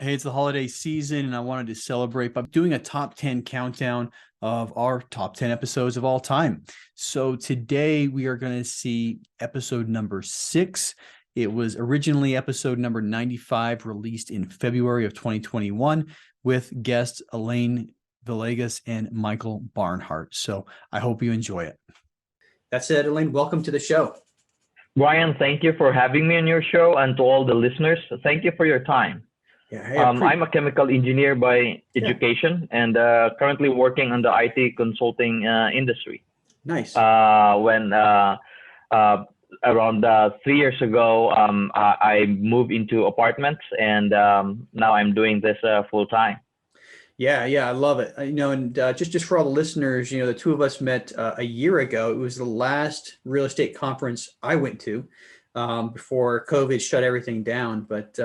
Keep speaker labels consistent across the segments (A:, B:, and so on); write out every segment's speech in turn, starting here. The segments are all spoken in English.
A: Hey, it's the holiday season, and I wanted to celebrate by doing a top 10 countdown of our top 10 episodes of all time. So today we are going to see episode number 6. It was originally episode number 95, released in February of 2021, with guests Alain, Villegas, and Michael Barnhart. So I hope you enjoy it. That's it, Alain. Welcome to the show.
B: Brian, thank you for having me on your show, and to all the listeners, thank you for your time.
A: Yeah, hey,
B: I'm a chemical engineer by education and currently working on the IT consulting industry.
A: Nice.
B: When around 3 years ago, I moved into apartments, and now I'm doing this full time.
A: Yeah, I love it. And just for all the listeners, the two of us met a year ago. It was the last real estate conference I went to before COVID shut everything down. But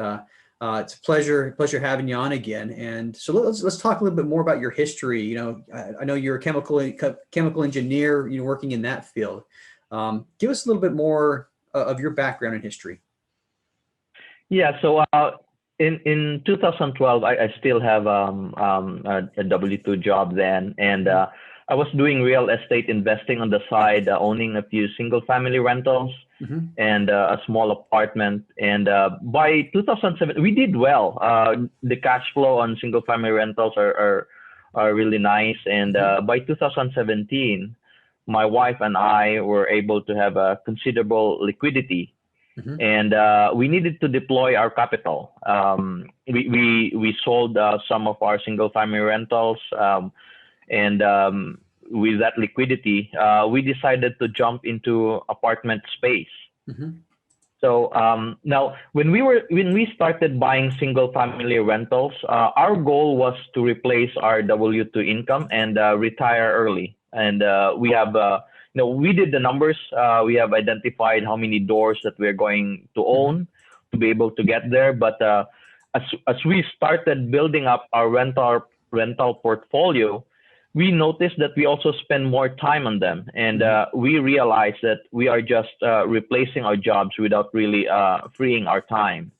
A: it's a pleasure having you on again. And so let's talk a little bit more about your history. I know you're a chemical engineer, working in that field. Give us a little bit more of your background and history.
B: Yeah, so in 2012, I still have a W-2 job then, and I was doing real estate investing on the side, owning a few single family rentals and a small apartment. And by 2007, we did well. The cash flow on single family rentals are really nice. And by 2017, my wife and I were able to have a considerable liquidity, and we needed to deploy our capital. We sold some of our single family rentals, and with that liquidity, we decided to jump into apartment space. So now, when we started buying single family rentals, our goal was to replace our W-2 income and retire early. And we did the numbers. We have identified how many doors that we're going to own to be able to get there. But as we started building up our rental portfolio, we noticed that we also spend more time on them, and we realized that we are just replacing our jobs without really freeing our time.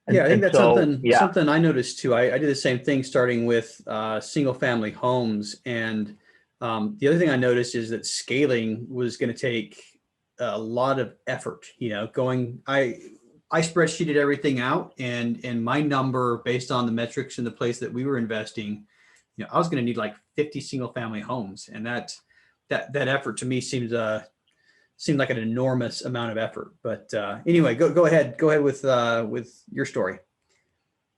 A: Yeah, I think that's something I noticed too. I did the same thing, starting with single family homes, and the other thing I noticed is that scaling was going to take a lot of effort. I spreadsheeted everything out, and my number, based on the metrics in the place that we were investing, I was going to need like 50 single family homes, and that effort to me seemed like an enormous amount of effort. But anyway, go ahead with your story.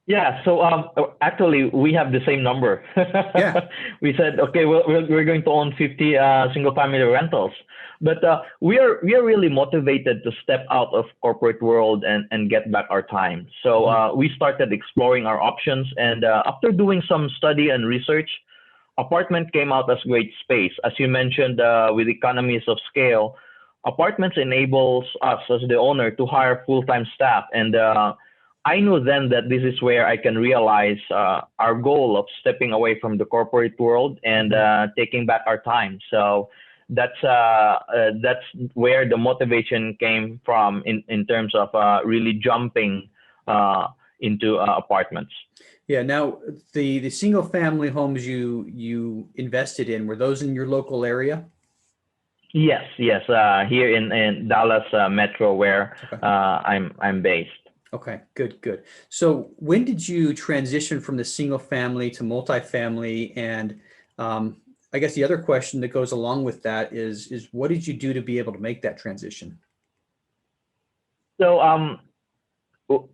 B: Yeah, so actually we have the same number.
A: Yeah.
B: We said, okay, we're going to own 50 single family rentals, but we are really motivated to step out of corporate world and get back our time. So we started exploring our options, and after doing some study and research, apartment came out as great space. As you mentioned, with economies of scale, apartments enables us as the owner to hire full-time staff, and I knew then that this is where I can realize our goal of stepping away from the corporate world and taking back our time. So that's where the motivation came from in terms of really jumping into apartments.
A: Yeah. Now, the single family homes you invested in, were those in your local area?
B: Yes. Here in Dallas Metro, where I'm based.
A: Okay, good. So when did you transition from the single family to multifamily? And I guess the other question that goes along with that is what did you do to be able to make that transition?
B: So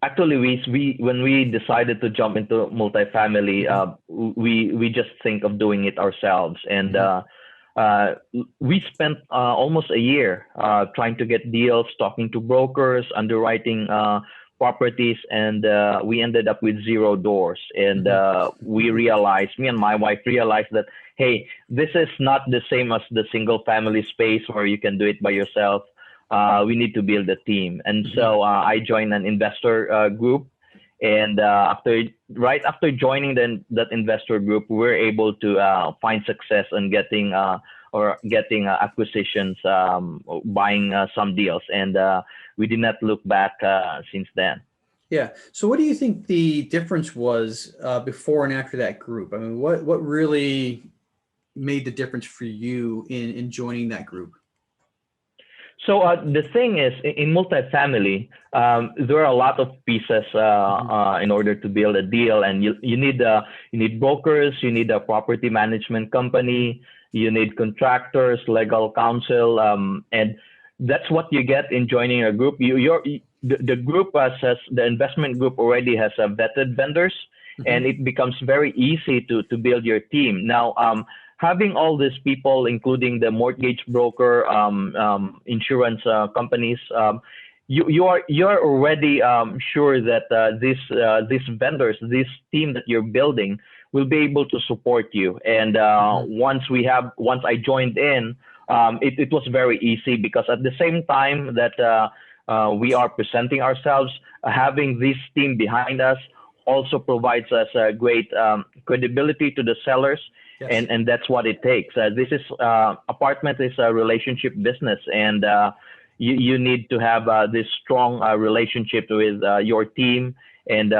B: actually, when we decided to jump into multifamily, we just think of doing it ourselves, and we spent almost a year trying to get deals, talking to brokers, underwriting properties, and we ended up with 0 doors. And me and my wife realized that, hey, this is not the same as the single family space where you can do it by yourself. We need to build a team. And so I joined an investor group, and right after joining that investor group, we were able to find success in getting acquisitions, buying some deals, and we did not look back since then.
A: Yeah. So what do you think the difference was before and after that group? I mean, what really made the difference for you in joining that group?
B: So the thing is, in multifamily, there are a lot of pieces in order to build a deal, and you need brokers, you need a property management company, you need contractors, legal counsel, and that's what you get in joining a group. The group has the investment group already has vetted vendors, and it becomes very easy to build your team. Now, having all these people, including the mortgage broker, insurance companies, you're already sure that these vendors, this team that you're building, will be able to support you. And once I joined in, it was very easy, because at the same time that we are presenting ourselves, having this team behind us also provides us a great credibility to the sellers. Yes. And that's what it takes. This is apartment is a relationship business, and you need to have this strong relationship with your team, and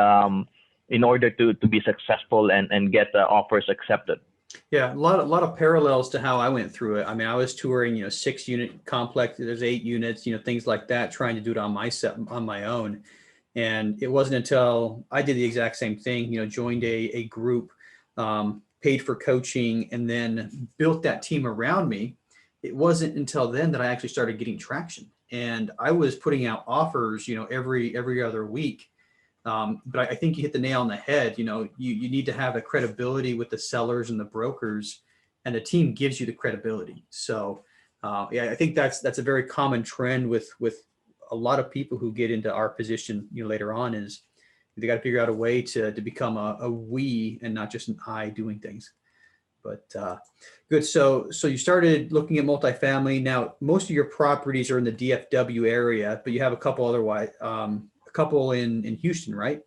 B: in order to be successful and get offers accepted.
A: Yeah, a lot of parallels to how I went through it. I mean, I was touring, 6-unit complex. There's 8 units, things like that, trying to do it on my own. And it wasn't until I did the exact same thing, joined a group, paid for coaching, and then built that team around me. It wasn't until then that I actually started getting traction. And I was putting out offers, every other week. But I think you hit the nail on the head. You need to have a credibility with the sellers and the brokers, and the team gives you the credibility. So I think that's a very common trend with a lot of people who get into our position, later on, is they got to figure out a way to become a we and not just an I doing things. But good. So you started looking at multifamily. Now, most of your properties are in the DFW area, but you have a couple in Houston, right?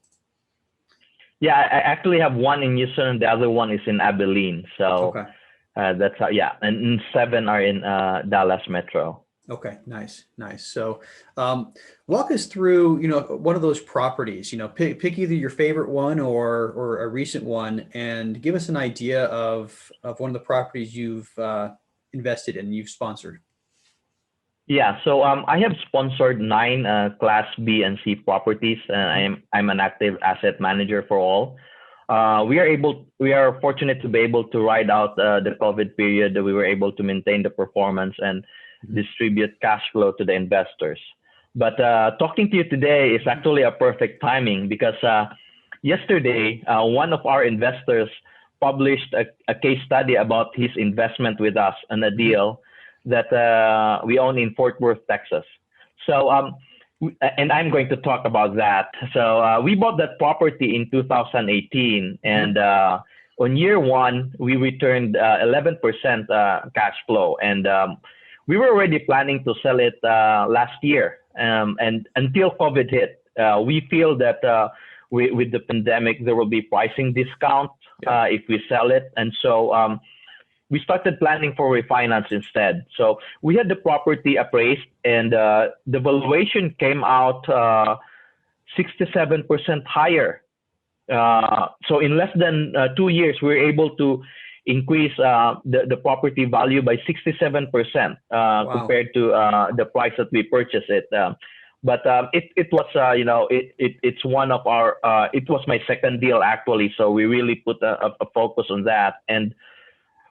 B: Yeah, I actually have one in Houston, and the other one is in Abilene. So
A: okay.
B: That's how, yeah, and 7 are in Dallas Metro.
A: Okay, nice. So walk us through, one of those properties, pick either your favorite one or a recent one, and give us an idea of one of the properties you've invested in, you've sponsored.
B: Yeah, so I have sponsored 9 Class B and C properties. I'm an active asset manager for all. We are fortunate to be able to ride out the COVID period. That we were able to maintain the performance and distribute cash flow to the investors. But talking to you today is actually a perfect timing, because yesterday one of our investors published a case study about his investment with us on a deal that we own in Fort Worth, Texas. So and I'm going to talk about that. So we bought that property in 2018, and on year 1 we returned 11% cash flow, and we were already planning to sell it last year, and until COVID hit. We feel that with the pandemic there will be pricing discount if we sell it, and so we started planning for refinance instead. So we had the property appraised, and the valuation came out 67% higher. So in less than 2 years, we were able to increase the property value by 67%
A: Wow.
B: compared to the price that we purchased it. But it was, it's one of our, it was my second deal actually. So we really put a focus on that. And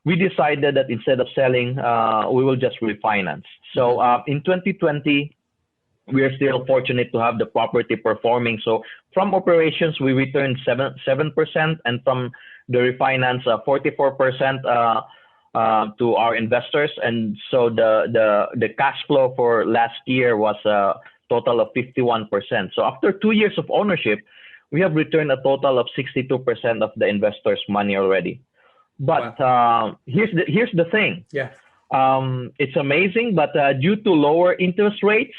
B: we decided that instead of selling, we will just refinance. So in 2020, we are still fortunate to have the property performing. So from operations, we returned 7%, and from the refinance, 44% to our investors. And so the cash flow for last year was a total of 51%. So after 2 years of ownership, we have returned a total of 62% of the investors' money already. But here's the thing.
A: Yeah.
B: It's amazing, but due to lower interest rates,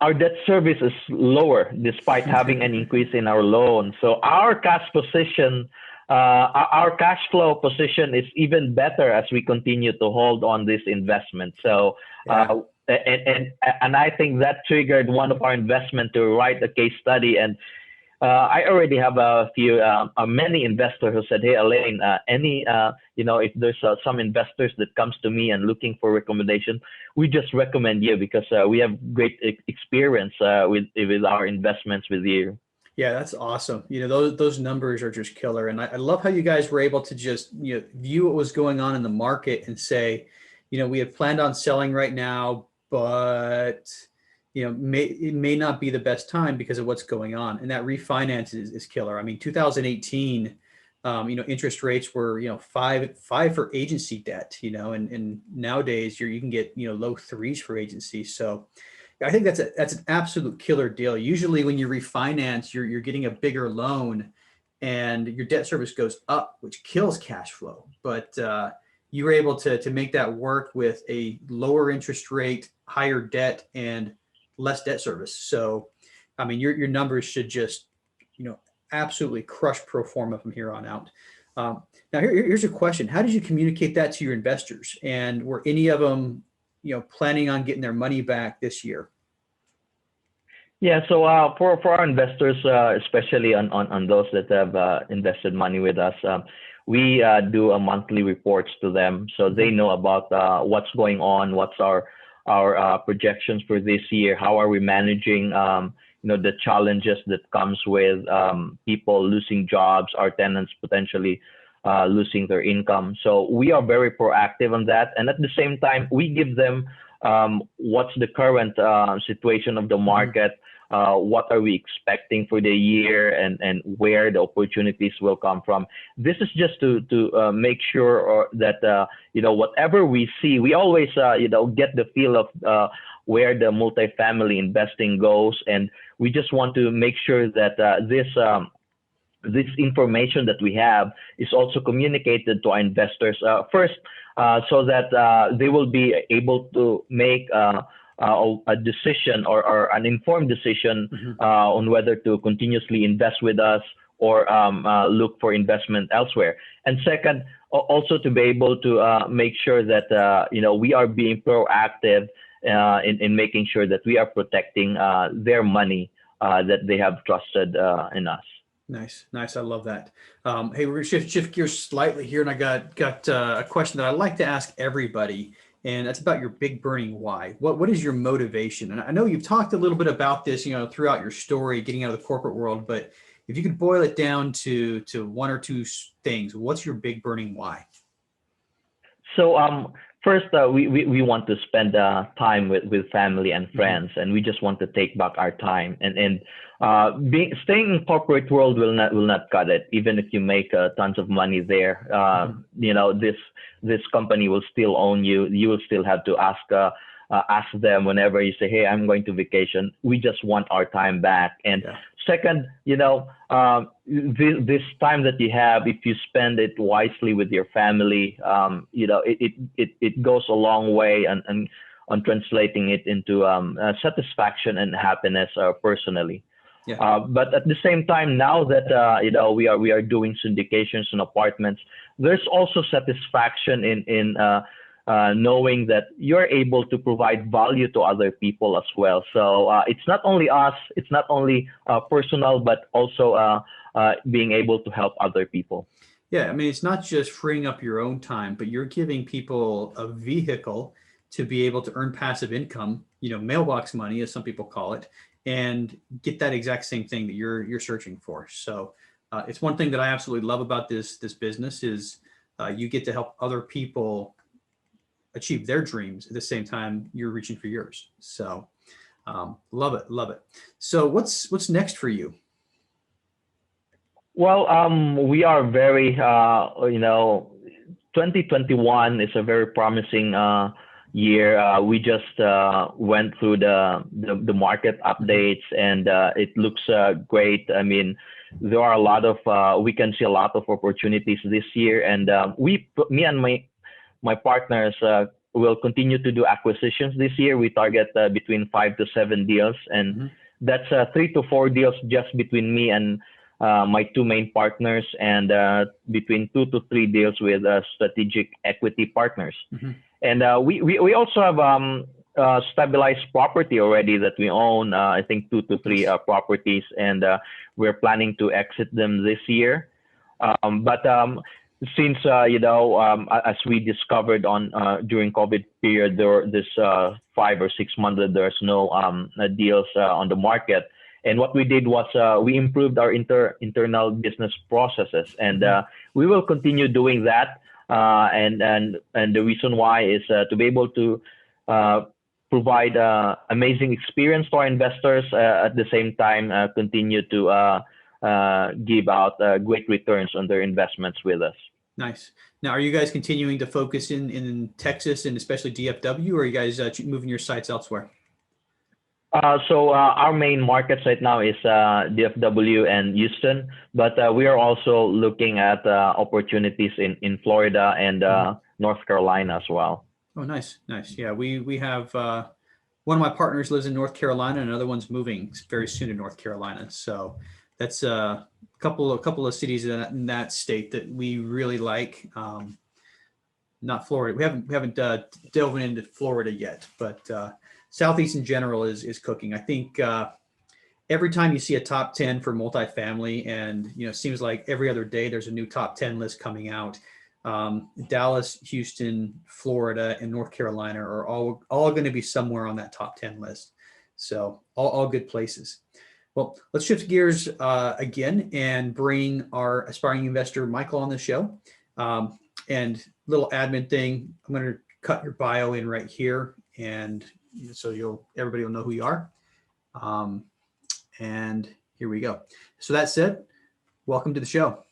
B: our debt service is lower despite having an increase in our loan. So our cash position, our cash flow position is even better as we continue to hold on this investment. So and I think that triggered one of our investment to write a case study. And I already have a few, many investors who said, "Hey, Alain, if there's some investors that comes to me and looking for recommendation, we just recommend you because we have great experience with our investments with you."
A: Yeah, that's awesome. Those numbers are just killer. And I love how you guys were able to just, view what was going on in the market and say, we had planned on selling right now, but it may not be the best time because of what's going on. And that refinance is killer. I mean, 2018, interest rates were, five for agency debt, and nowadays you can get, low threes for agency. So I think that's an absolute killer deal. Usually when you refinance, you're getting a bigger loan and your debt service goes up, which kills cash flow. But you were able to make that work with a lower interest rate, higher debt, and less debt service. So, I mean, your numbers should just, absolutely crush pro forma from here on out. Now, here's a question. How did you communicate that to your investors? And were any of them, planning on getting their money back this year?
B: Yeah, so for our investors, especially on those that have invested money with us, we do a monthly reports to them, so they know about what's going on, what's our projections for this year, how are we managing the challenges that comes with people losing jobs, our tenants potentially losing their income. So we are very proactive on that, and at the same time we give them what's the current situation of the market, what are we expecting for the year, and where the opportunities will come from. This is just to make sure that whatever we see, we always get the feel of where the multifamily investing goes, and we just want to make sure that this information that we have is also communicated to our investors first, so that they will be able to make a decision or an informed decision on whether to continuously invest with us or look for investment elsewhere. And second, also to be able to make sure that we are being proactive in making sure that we are protecting their money that they have trusted in us.
A: Nice. I love that. Hey, we're gonna shift gears slightly here, and I got a question that I like to ask everybody, and that's about your big burning why. What is your motivation? And I know you've talked a little bit about this, throughout your story, getting out of the corporate world. But if you could boil it down to one or two things, what's your big burning why?
B: So first, we want to spend time with family and friends, and we just want to take back our time. And staying in corporate world will not cut it. Even if you make tons of money there, this company will still own you. You will still have to ask them whenever you say, "Hey, I'm going to vacation." We just want our time back. And second, this time that you have, if you spend it wisely with your family, it goes a long way on translating it into satisfaction and happiness personally. But at the same time, now that we are doing syndications and apartments, there's also satisfaction in knowing that you're able to provide value to other people as well. So it's not only us, it's not only personal, but also being able to help other people.
A: Yeah, I mean, it's not just freeing up your own time, but you're giving people a vehicle to be able to earn passive income, mailbox money, as some people call it, and get that exact same thing that you're searching for. So it's one thing that I absolutely love about this business is you get to help other people achieve their dreams at the same time you're reaching for yours. So love it. So what's next for you?
B: Well, we are very 2021 is a very promising year. We just went through the market updates, and it looks great. I mean, there are a lot of we can see a lot of opportunities this year, and me and my partners will continue to do acquisitions this year. We target between 5 to 7 deals, and that's 3 to 4 deals just between me and my two main partners, and between 2 to 3 deals with strategic equity partners. And we also have stabilized property already that we own. I think 2 to 3 properties, and we're planning to exit them this year. But since as we discovered on during COVID period, this 5 or 6 months that there's no deals on the market. And what we did was we improved our internal business processes, and we will continue doing that. And the reason why is to be able to provide amazing experience for our investors, at the same time continue to give out great returns on their investments with us.
A: Nice. Now, are you guys continuing to focus in Texas and especially DFW, or are you guys moving your sites elsewhere?
B: So our main markets right now is DFW and Houston, but we are also looking at opportunities in Florida and North Carolina as well.
A: Oh, nice. Yeah, we have one of my partners lives in North Carolina, and another one's moving very soon to North Carolina. So that's a couple of cities in that state that we really like. Not Florida. We haven't delved into Florida yet, but Southeast in general is cooking. I think every time you see a top 10 for multifamily, and it seems like every other day there's a new top 10 list coming out. Dallas, Houston, Florida, and North Carolina are all going to be somewhere on that top 10 list. So all good places. Well, let's shift gears again and bring our aspiring investor Michael on the show. And little admin thing, I'm going to cut your bio in right here, and so everybody will know who you are. And here we go. So that said, welcome to the show.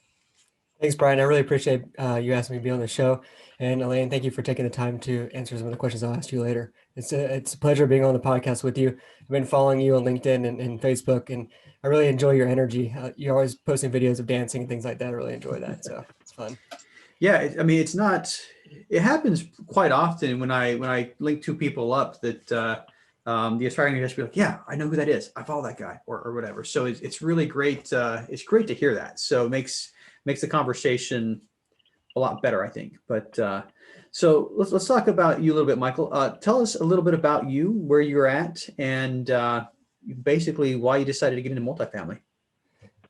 C: Thanks, Brian. I really appreciate you asking me to be on the show. And Alain, thank you for taking the time to answer some of the questions I'll ask you later. It's a pleasure being on the podcast with you. I've been following you on LinkedIn and Facebook, and I really enjoy your energy. You're always posting videos of dancing and things like that. I really enjoy that. So it's fun.
A: Yeah, it happens quite often when I link two people up that the aspiring investor be like, yeah, I know who that is. I follow that guy or whatever. So it's really great. It's great to hear that. So it makes the conversation a lot better, I think. But so let's talk about you a little bit, Michael. Tell us a little bit about you, where you're at, and basically why you decided to get into multifamily.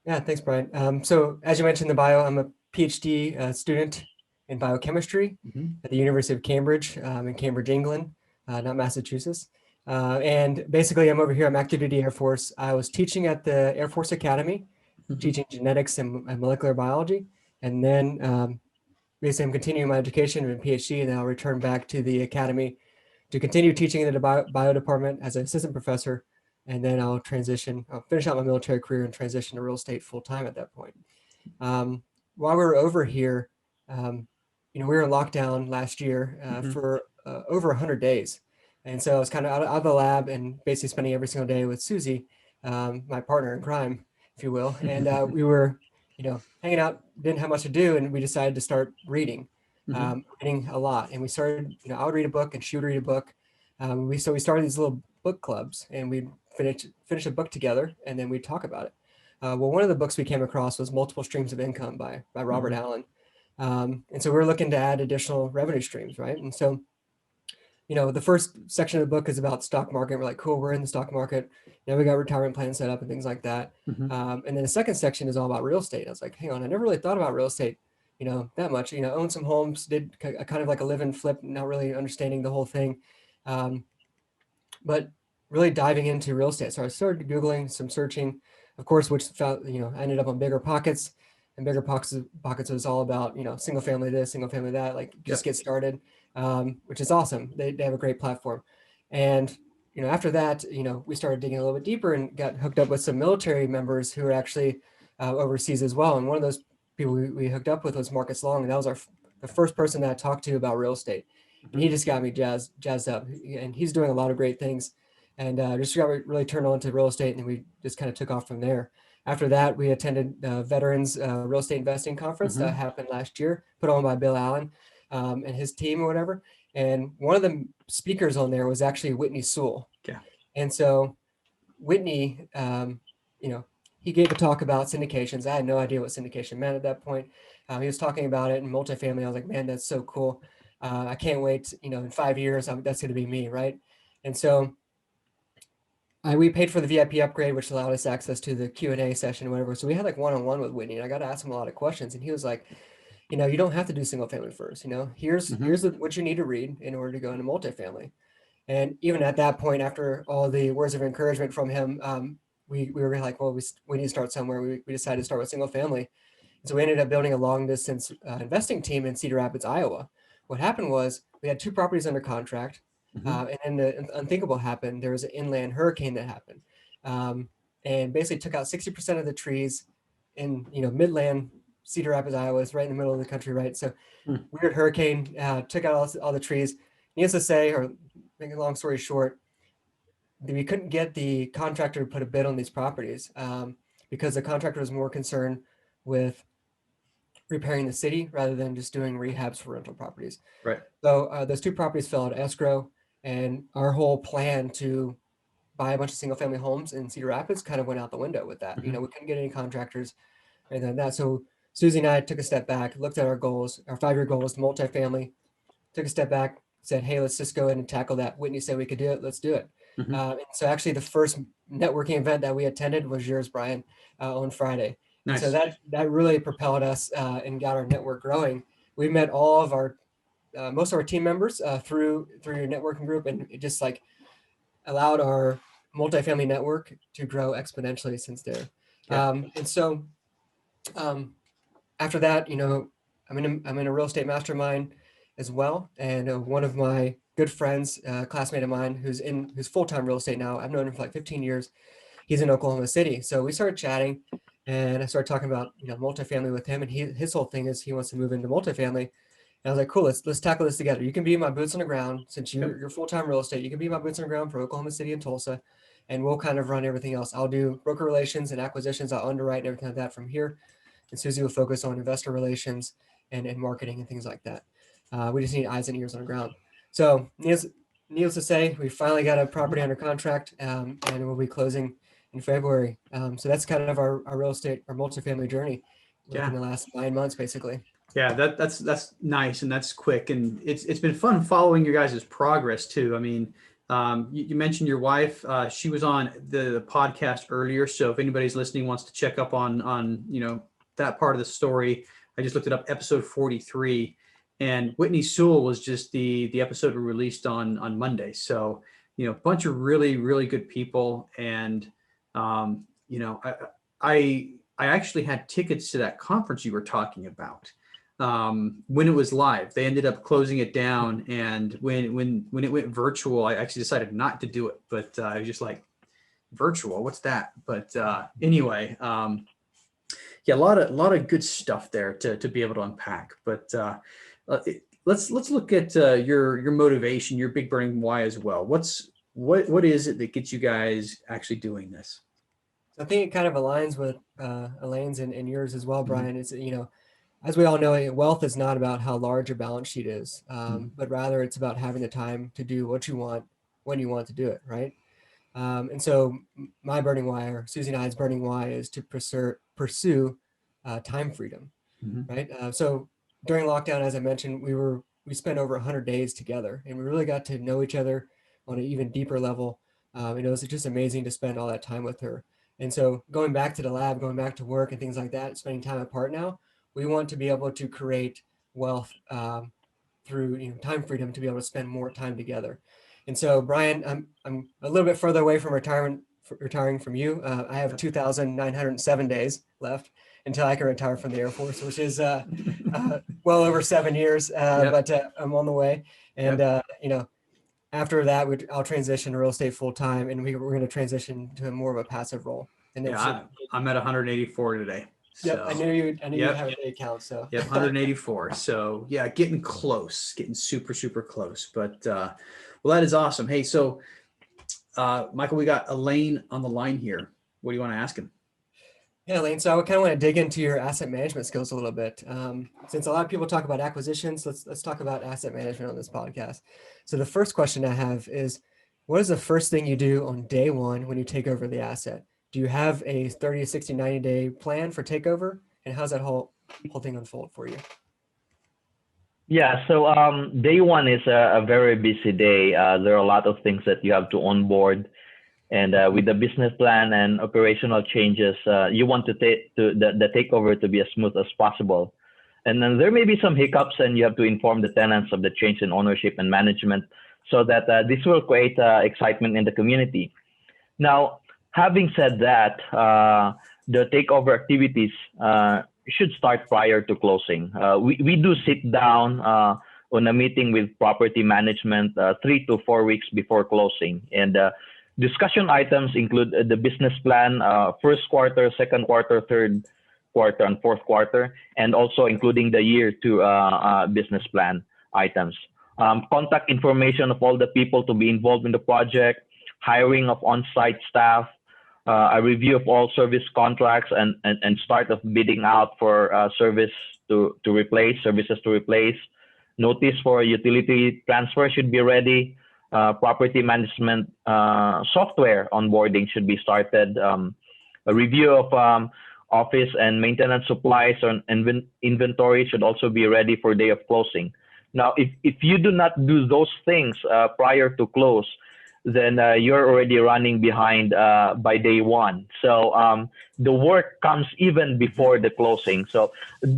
C: Yeah, thanks, Brian. So as you mentioned in the bio, I'm a PhD student in biochemistry at the University of Cambridge in Cambridge, England, not Massachusetts. And basically I'm over here, I'm active duty Air Force. I was teaching at the Air Force Academy, teaching genetics and molecular biology. And then basically I'm continuing my education in PhD, and then I'll return back to the academy to continue teaching in the bio department as an assistant professor. And then I'll finish out my military career and transition to real estate full time at that point. While we were over here, we were in lockdown last year for over 100 days. And so I was kind of out of the lab and basically spending every single day with Susie, my partner in crime, if you will. And we were, hanging out, didn't have much to do. And we decided to start reading, reading a lot. And we started, I would read a book and she would read a book. We started these little book clubs, and we'd finish a book together, and then we'd talk about it. Well, one of the books we came across was Multiple Streams of Income by Robert Alain. And so we're looking to add additional revenue streams, right? And so, the first section of the book is about stock market. We're like, cool, we're in the stock market. Now we got retirement plans set up and things like that. And then the second section is all about real estate. I was like, hang on, I never really thought about real estate, that much. Owned some homes, did kind of like a live and flip, not really understanding the whole thing. But really diving into real estate. So I started Googling, some searching, of course, which found, I ended up on Bigger Pockets, and Bigger Pockets was all about, single family this, single family that, like just get started, which is awesome. They have a great platform. And, after that, we started digging a little bit deeper and got hooked up with some military members who are actually overseas as well. And one of those people we hooked up with was Marcus Long. And that was the first person that I talked to about real estate. And he just got me jazzed up, and he's doing a lot of great things, and just got really turned on to real estate. And then we just kind of took off from there. After that, we attended Veterans Real Estate Investing Conference that happened last year, put on by Bill Allen and his team or whatever. And one of the speakers on there was actually Whitney Sewell.
A: Yeah.
C: And so Whitney, he gave a talk about syndications. I had no idea what syndication meant at that point. He was talking about it in multifamily. I was like, man, that's so cool. I can't wait, in 5 years, that's going to be me, right? And so we paid for the VIP upgrade, which allowed us access to the Q&A session, whatever. So we had like one-on-one with Whitney, and I got to ask him a lot of questions. And he was like, you know, you don't have to do single family first. You know, here's what you need to read in order to go into multifamily. And even at that point, after all the words of encouragement from him, we were like, well, we need to start somewhere. We decided to start with single family. And so we ended up building a long distance investing team in Cedar Rapids, Iowa. What happened was we had 2 properties under contract. And then the unthinkable happened. There was an inland hurricane that happened, and basically took out 60% of the trees in, you know, Midland, Cedar Rapids, Iowa. It's right in the middle of the country, right? So weird hurricane took out all the trees. Needless to say, or make a long story short, we couldn't get the contractor to put a bid on these properties because the contractor was more concerned with repairing the city rather than just doing rehabs for rental properties.
A: Right.
C: So those 2 properties fell out of escrow. And our whole plan to buy a bunch of single family homes in Cedar Rapids kind of went out the window with that. You know, we couldn't get any contractors and then that. So Susie and I took a step back, looked at our goals, our 5-year goals, multifamily, took a step back, said, hey, let's just go ahead and tackle that. Whitney said we could do it. Let's do it. So actually the first networking event that we attended was yours, Brian, on Friday. Nice. So that really propelled us and got our network growing. We met all of our most of our team members through your networking group, and it just like allowed our multifamily network to grow exponentially since there. And so after that, you know, I'm in a real estate mastermind as well, and one of my good friends, classmate of mine, who's full-time real estate now. I've known him for like 15 years. He's in Oklahoma City, so we started chatting, and I started talking about, you know, multifamily with him, and his whole thing is he wants to move into multifamily. And I was like, cool, let's tackle this together. You can be my boots on the ground since you're full-time real estate. You can be my boots on the ground for Oklahoma City and Tulsa, and we'll kind of run everything else. I'll do broker relations and acquisitions. I'll underwrite and everything like that from here. And Susie will focus on investor relations and marketing and things like that. We just need eyes and ears on the ground. So needless to say, we finally got a property under contract, and we'll be closing in February. So that's kind of our real estate, our multifamily journey in the last 9 months, basically.
A: Yeah, that's nice, and that's quick, and it's been fun following your guys' progress too. I mean, you mentioned your wife; she was on the podcast earlier. So if anybody's listening wants to check up on you know that part of the story, I just looked it up, episode 43, and Whitney Sewell was just the episode we released on Monday. So you know, a bunch of really good people, and you know, I actually had tickets to that conference you were talking about. When it was live. They ended up closing it down, and when it went virtual, I actually decided not to do it, but I was just like, virtual, what's that? But anyway, yeah, a lot of good stuff there to be able to unpack. But let's look at your motivation, your big burning why as well. What is it that gets you guys actually doing this?
C: I think it kind of aligns with Alain's and yours as well, Brian. It's, you know, as we all know, wealth is not about how large your balance sheet is, but rather it's about having the time to do what you want when you want to do it, right? And so my burning why, or Susie and I's burning why, is to pursue time freedom, right? So during lockdown, as I mentioned, we spent over 100 days together, and we really got to know each other on an even deeper level. And it was just amazing to spend all that time with her. And so going back to the lab, going back to work and things like that, spending time apart now, we want to be able to create wealth through, you know, time freedom, to be able to spend more time together. And so, Brian, I'm a little bit further away from retiring from you. I have 2,907 days left until I can retire from the Air Force, which is well over 7 years, but I'm on the way. And you know, after that, I'll transition to real estate full time, and we're going to transition to more of a passive role. And
A: I'm at 184 today.
C: Yep,
A: so,
C: I knew you have a day count. So
A: 184. So yeah, getting close, getting super close. But well, that is awesome. Hey, so Michael, we got Alain on the line here. What do you want to ask him?
C: Yeah, Alain. So I kind of want to dig into your asset management skills a little bit. Since a lot of people talk about acquisitions, let's talk about asset management on this podcast. So the first question I have is, what is the first thing you do on day one when you take over the asset? Do you have a 30, 60, 90-day plan for takeover? And how's that whole thing unfold for you?
B: Yeah, so day one is a very busy day. There are a lot of things that you have to onboard, and with the business plan and operational changes, you want to take the takeover to be as smooth as possible. And then there may be some hiccups, and you have to inform the tenants of the change in ownership and management, so that this will create excitement in the community. Now, having said that, the takeover activities should start prior to closing. We do sit down on a meeting with property management 3 to 4 weeks before closing. And discussion items include the business plan, first quarter, second quarter, third quarter, and fourth quarter, and also including the year two business plan items. Contact information of all the people to be involved in the project, hiring of on-site staff, a review of all service contracts, and start of bidding out for services to replace. Notice for utility transfer should be ready. Property management software onboarding should be started. A review of office and maintenance supplies and inventory should also be ready for day of closing. Now, if you do not do those things prior to close, then you're already running behind by day one. So the work comes even before the closing. So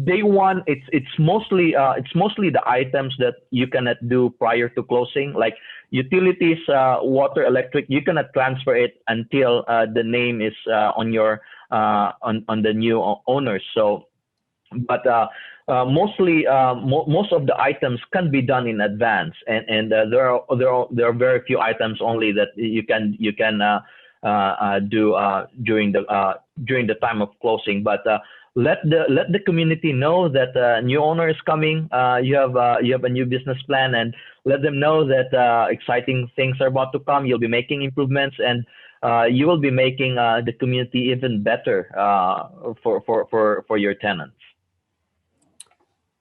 B: day one, it's mostly the items that you cannot do prior to closing, like utilities, water, electric. You cannot transfer it until the name is on your on the new owners. So, but most of the items can be done in advance, and there are very few items only that you can do during the time of closing. But let the community know that a new owner is coming. You have a new business plan, and let them know that exciting things are about to come. You'll be making improvements, and you will be making the community even better for your tenants.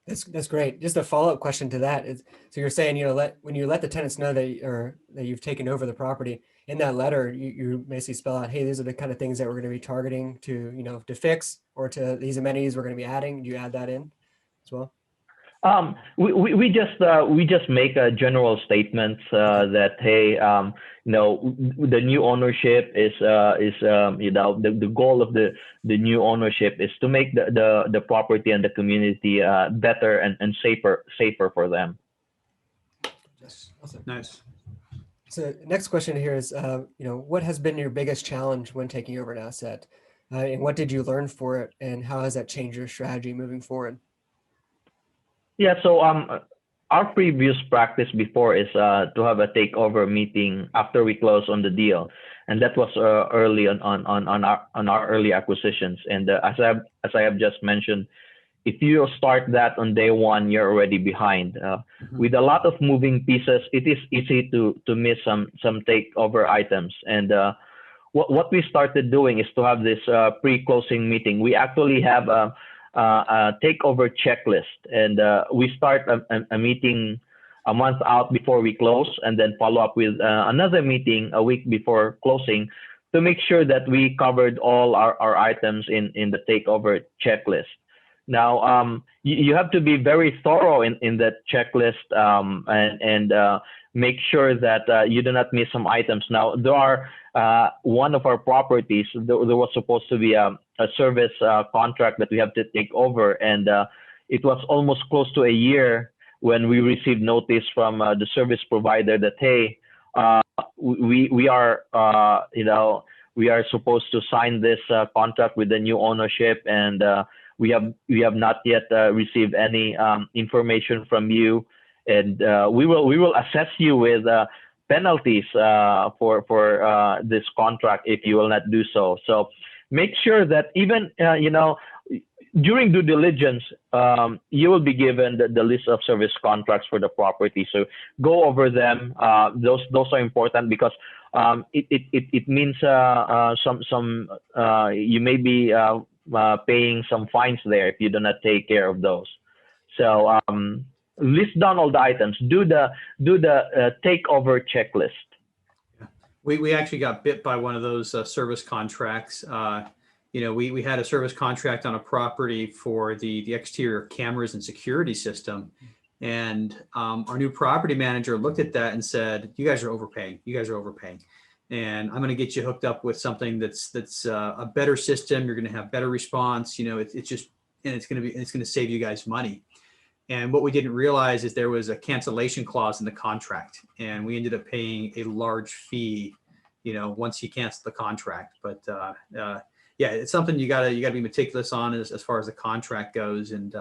C: That's great. Just a follow-up question to that is, so you're saying, when you let the tenants know that you've taken over the property, in that letter, you basically spell out, hey, these are the kind of things that we're going to be targeting to fix, or to these amenities we're going to be adding. Do you add that in as well?
B: We just make a general statement that, hey, the new ownership is the goal of the new ownership is to make the property and the community better and safer for them.
C: Yes. Awesome.
A: Nice.
C: So next question here is, what has been your biggest challenge when taking over an asset, and what did you learn for it, and how has that changed your strategy moving forward?
B: Yeah, so our previous practice before is to have a takeover meeting after we close on the deal, and that was early on our early acquisitions. And as I have just mentioned, if you start that on day one, you're already behind. With a lot of moving pieces, it is easy to miss some takeover items. And what we started doing is to have this pre-closing meeting. We actually have a takeover checklist, and we start a meeting a month out before we close, and then follow up with another meeting a week before closing to make sure that we covered all our items in the takeover checklist. Now, you have to be very thorough in that checklist, and make sure that you do not miss some items. Now, there are one of our properties, there was supposed to be a service contract that we have to take over, and it was almost close to a year when we received notice from the service provider that, hey, we are supposed to sign this contract with the new ownership, and we have not yet received any information from you, and we will assess you with penalties for this contract if you will not do so. So make sure that even during due diligence, you will be given the list of service contracts for the property. So go over them. Those are important, because it means you may be paying some fines there if you do not take care of those. So list down all the items. Do the takeover checklist.
A: We actually got bit by one of those service contracts. We had a service contract on a property for the exterior cameras and security system, And our new property manager looked at that and said, "You guys are overpaying. You guys are overpaying, and I'm going to get you hooked up with something that's a better system. You're going to have better response. You know, it's just, and it's going to save you guys money." And what we didn't realize is there was a cancellation clause in the contract, and we ended up paying a large fee, you know, once he canceled the contract. But yeah, it's something you gotta be meticulous on as far as the contract goes. And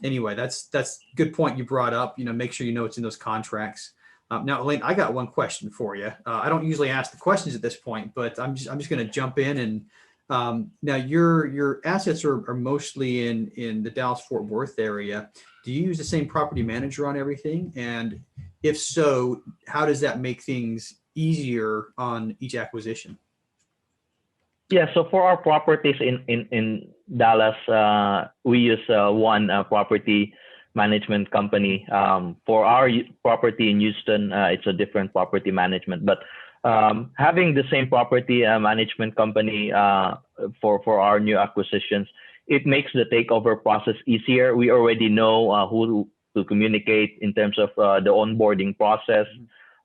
A: anyway, that's good point you brought up. You know, make sure you know what's in those contracts. Now, Alain, I got one question for you. I don't usually ask the questions at this point, but I'm just going to jump in. And now your assets are mostly in the Dallas-Fort Worth area. Do you use the same property manager on everything? And if so, how does that make things easier on each acquisition?
B: Yeah, so for our properties in Dallas, we use one property management company. For our property in Houston, it's a different property management. But having the same property management company for our new acquisitions, it makes the takeover process easier. We already know who to communicate in terms of the onboarding process.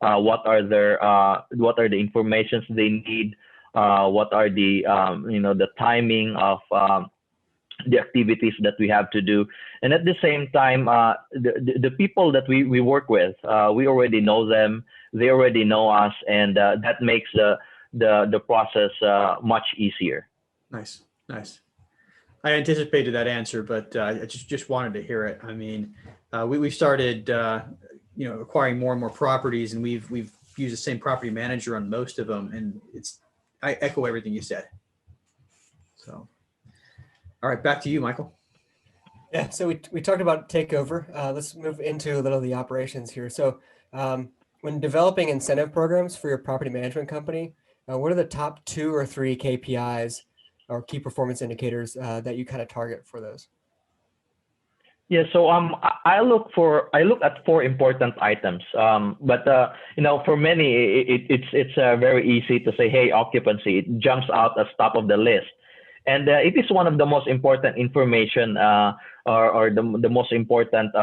B: What are the informations they need? What are the the timing of the activities that we have to do, and at the same time, the people that we work with, we already know them, they already know us, and that makes the process much easier.
A: Nice. I anticipated that answer, but I just wanted to hear it. I mean, we started acquiring more and more properties, and we've used the same property manager on most of them, and I echo everything you said. So, all right, back to you, Michael.
C: Yeah, so we talked about takeover. Let's move into a little of the operations here. So when developing incentive programs for your property management company, what are the top 2 or 3 KPIs or key performance indicators that you kind of target for those?
B: Yeah, so I look at 4 important items. But for many, it's very easy to say, hey, occupancy. It jumps out as top of the list, and it is one of the most important information or the most important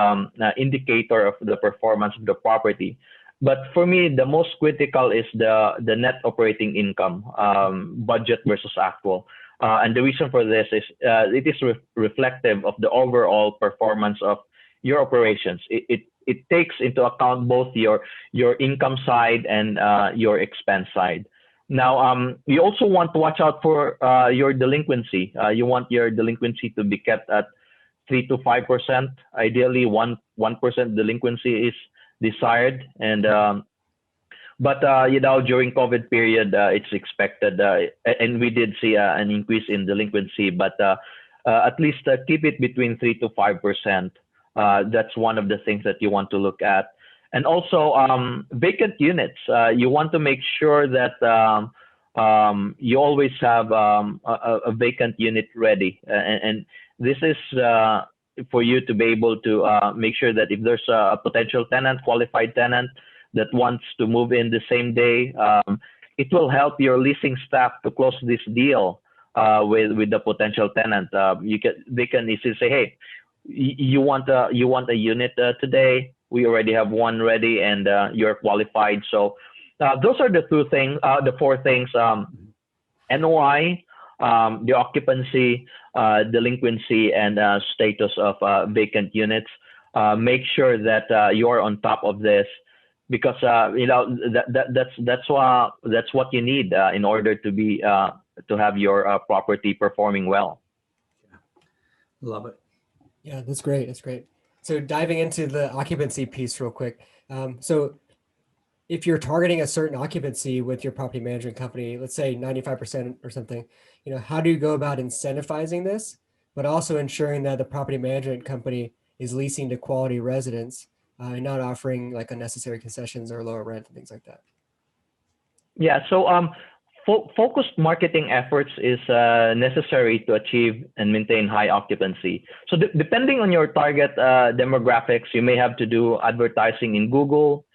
B: indicator of the performance of the property. But for me, the most critical is the net operating income, budget versus actual. And the reason for this is it is reflective of the overall performance of your operations. It takes into account both your income side and your expense side. Now, you also want to watch out for your delinquency. You want your delinquency to be kept at 3 to 5%. Ideally, 1% delinquency is desired, and but during COVID period, it's expected, and we did see an increase in delinquency. But at least keep it between 3 to 5%. That's one of the things that you want to look at. And also vacant units. You want to make sure that you always have a vacant unit ready, and this is for you to be able to make sure that if there's a potential tenant, qualified tenant, that wants to move in the same day, it will help your leasing staff to close this deal with the potential tenant. They can easily say, hey, you want a unit today. We already have one ready, and you're qualified. So those are the 4 things: NOI, the occupancy, delinquency, and status of vacant units. Make sure that you are on top of this, because that's what you need in order to have your property performing well.
A: Love it.
C: Yeah, that's great. That's great. So diving into the occupancy piece real quick. So if you're targeting a certain occupancy with your property management company, let's say 95% or something, how do you go about incentivizing this, but also ensuring that the property management company is leasing to quality residents and not offering like unnecessary concessions or lower rent and things like that? Yeah,
B: so focused marketing efforts is necessary to achieve and maintain high occupancy. So depending on your target demographics, you may have to do advertising in Google,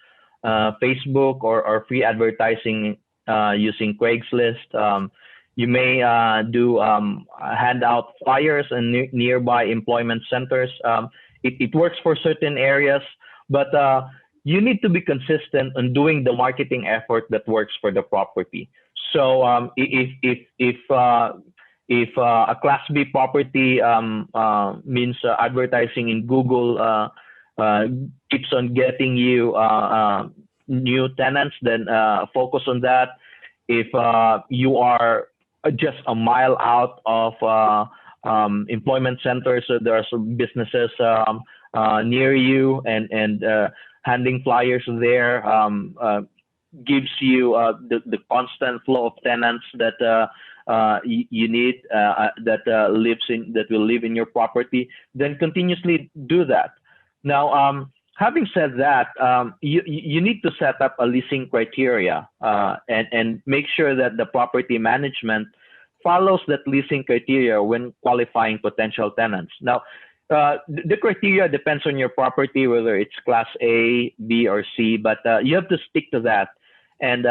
B: Facebook, or free advertising using Craigslist. You may do hand out flyers in nearby employment centers. it works for certain areas, but you need to be consistent on doing the marketing effort that works for the property. So if a Class B property means advertising in Google keeps on getting you new tenants, then focus on that. If you are just a mile out of employment centers, so there are some businesses near you, and handing flyers there gives you the constant flow of tenants that you need, that will live in your property. Then continuously do that. Now, having said that, you need to set up a leasing criteria and make sure that the property management follows that leasing criteria when qualifying potential tenants. Now, the criteria depends on your property, whether it's Class A, B, or C, but you have to stick to that. And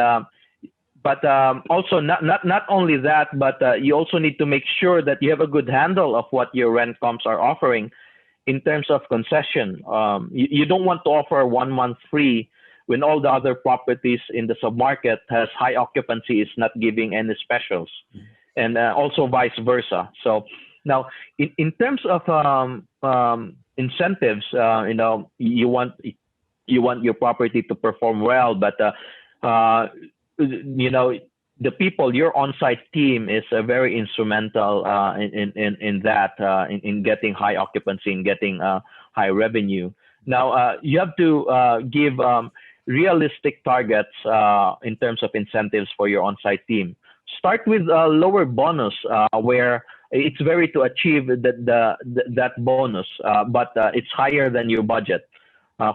B: also not only that, but you also need to make sure that you have a good handle of what your rent comps are offering in terms of concession. You don't want to offer 1 month free when all the other properties in the submarket has high occupancy, is not giving any specials, and also vice versa. So now, in terms of incentives, you want your property to perform well, but the people, your on-site team is very instrumental in that, in getting high occupancy and getting high revenue. Now, you have to give realistic targets in terms of incentives for your on-site team. Start with a lower bonus where it's very to achieve that bonus, but it's higher than your budget.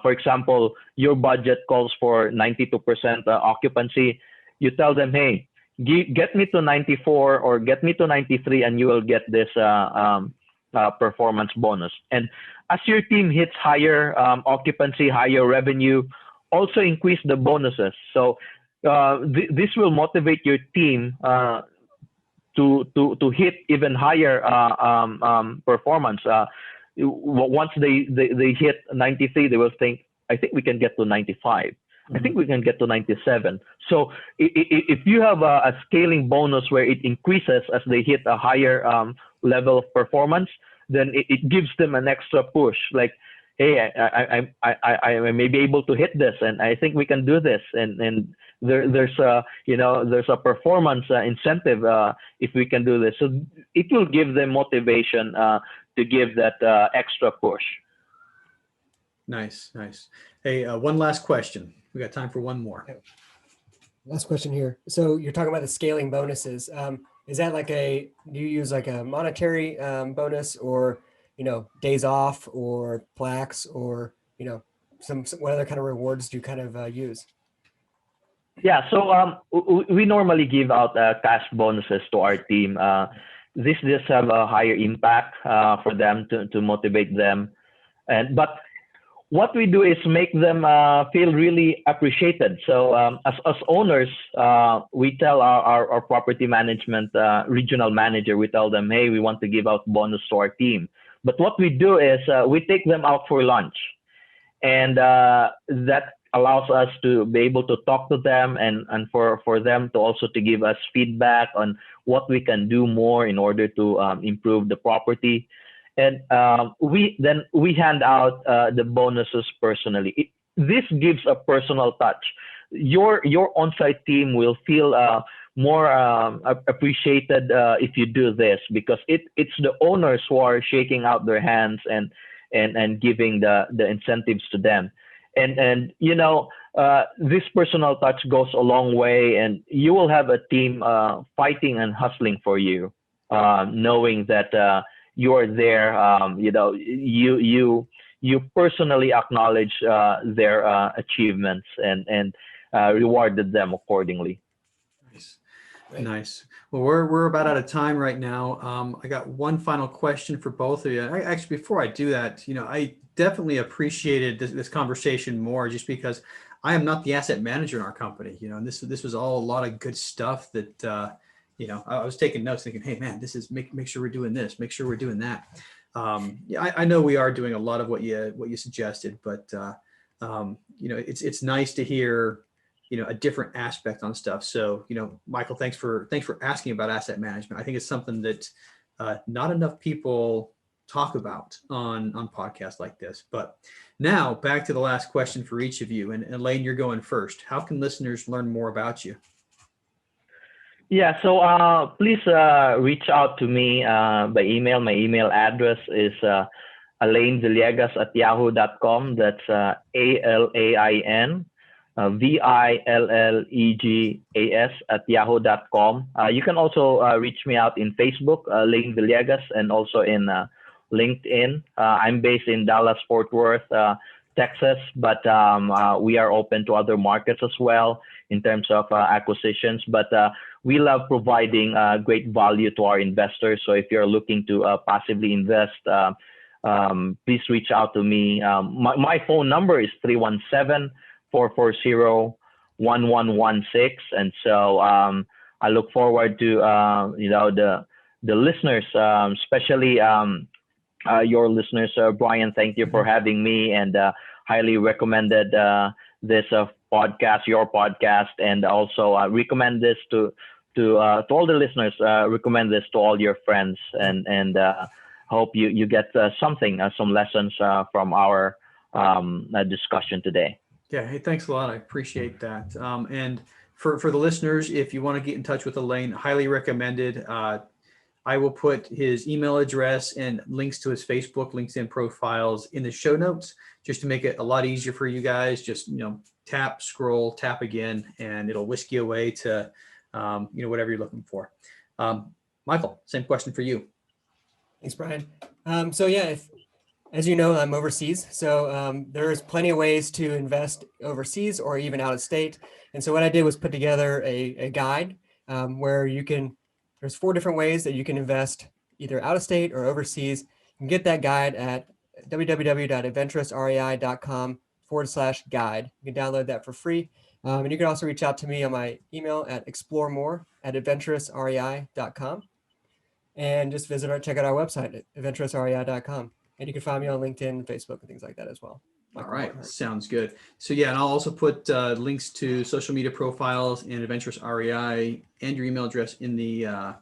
B: For example, your budget calls for 92% occupancy. You tell them, hey, get me to 94 or get me to 93, and you will get this performance bonus. And as your team hits higher occupancy, higher revenue, also increase the bonuses. So this will motivate your team to hit even higher performance. Once they hit 93, they will think, I think we can get to 95. I think we can get to 97. So if you have a scaling bonus where it increases as they hit a higher level of performance, then it gives them an extra push. Like, hey, I may be able to hit this, and I think we can do this. And there's a performance incentive if we can do this. So it will give them motivation to give that extra push.
A: Nice. Hey, one last question. We got time for one more.
C: Last question here. So you're talking about the scaling bonuses. Is that do you use like a monetary bonus, or, days off, or plaques, or, what other kind of rewards do you kind of use?
B: Yeah, so we normally give out cash bonuses to our team. This just have a higher impact for them to motivate them. But what we do is make them feel really appreciated. So as owners, we tell our property management regional manager, we tell them, hey, we want to give out bonus to our team. But what we do is we take them out for lunch. And that allows us to be able to talk to them, and for them to also to give us feedback on what we can do more in order to improve the property. And we hand out the bonuses personally. This gives a personal touch. Your on-site team will feel more appreciated if you do this, because it's the owners who are shaking out their hands and giving the incentives to them. And this personal touch goes a long way, and you will have a team fighting and hustling for you, knowing that you are there. You personally acknowledge their achievements and rewarded them accordingly.
A: Nice. Well, we're about out of time right now. I got one final question for both of you. Actually, before I do that, I definitely appreciated this conversation more, just because I am not the asset manager in our company. And this was all a lot of good stuff that I was taking notes, thinking, hey man, this is make sure we're doing this, make sure we're doing that. yeah, I know we are doing a lot of what you suggested, but it's nice to hear, a different aspect on stuff. So, Michael, thanks for asking about asset management. I think it's something that not enough people talk about on podcasts like this. But now back to the last question for each of you. And Alain, you're going first. How can listeners learn more about you?
B: Yeah, so please reach out to me by email. My email address is alainvillegas@yahoo.com. That's ALAIN VILLEGAS @yahoo.com. You can also reach me out in Facebook, Alain Villegas, and also in LinkedIn. I'm based in Dallas, Fort Worth, Texas, but we are open to other markets as well in terms of acquisitions. But we love providing great value to our investors. So if you're looking to passively invest, please reach out to me. My phone number is 317-440-1116. And so I look forward to the listeners, especially your listeners. Brian, thank you for having me, and highly recommended this podcast, your podcast, and also recommend this to all the listeners. Recommend this to all your friends, and hope you get some lessons from our discussion today.
A: Yeah. Hey, thanks a lot. I appreciate that. And for the listeners, if you want to get in touch with Alain, highly recommended. I will put his email address and links to his Facebook, LinkedIn profiles in the show notes, just to make it a lot easier for you guys. Just, tap, scroll, tap again, and it'll whisk you away to, whatever you're looking for. Michael, same question for you.
C: Thanks, Brian. So yeah, as you know, I'm overseas. So there's plenty of ways to invest overseas or even out of state. And so what I did was put together a guide where there's 4 different ways that you can invest either out of state or overseas. You can get that guide at www.adventurousrei.com/guide. You can download that for free. And you can also reach out to me on my email at exploremore@adventurousrei.com. And just check out our website at adventurousrei.com. And you can find me on LinkedIn, Facebook, and things like that as well.
A: All right. Barnhart. Sounds good. So yeah, and I'll also put links to social media profiles and Adventurous REI and your email address in the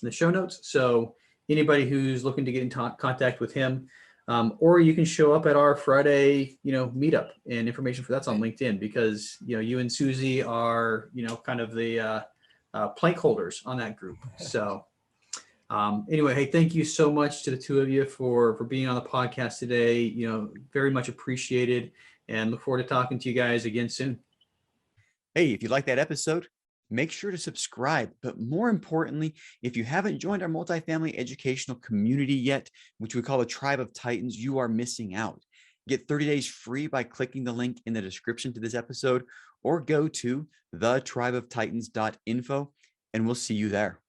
A: show notes. So anybody who's looking to get in contact with him, or you can show up at our Friday, meetup, and information for that's on LinkedIn, because you and Susie are kind of the plank holders on that group. So. Anyway, hey, thank you so much to the two of you for being on the podcast today. Very much appreciated, and look forward to talking to you guys again soon.
D: Hey, if you like that episode, make sure to subscribe. But more importantly, if you haven't joined our multifamily educational community yet, which we call the Tribe of Titans, you are missing out. Get 30 days free by clicking the link in the description to this episode, or go to thetribeoftitans.info, and we'll see you there.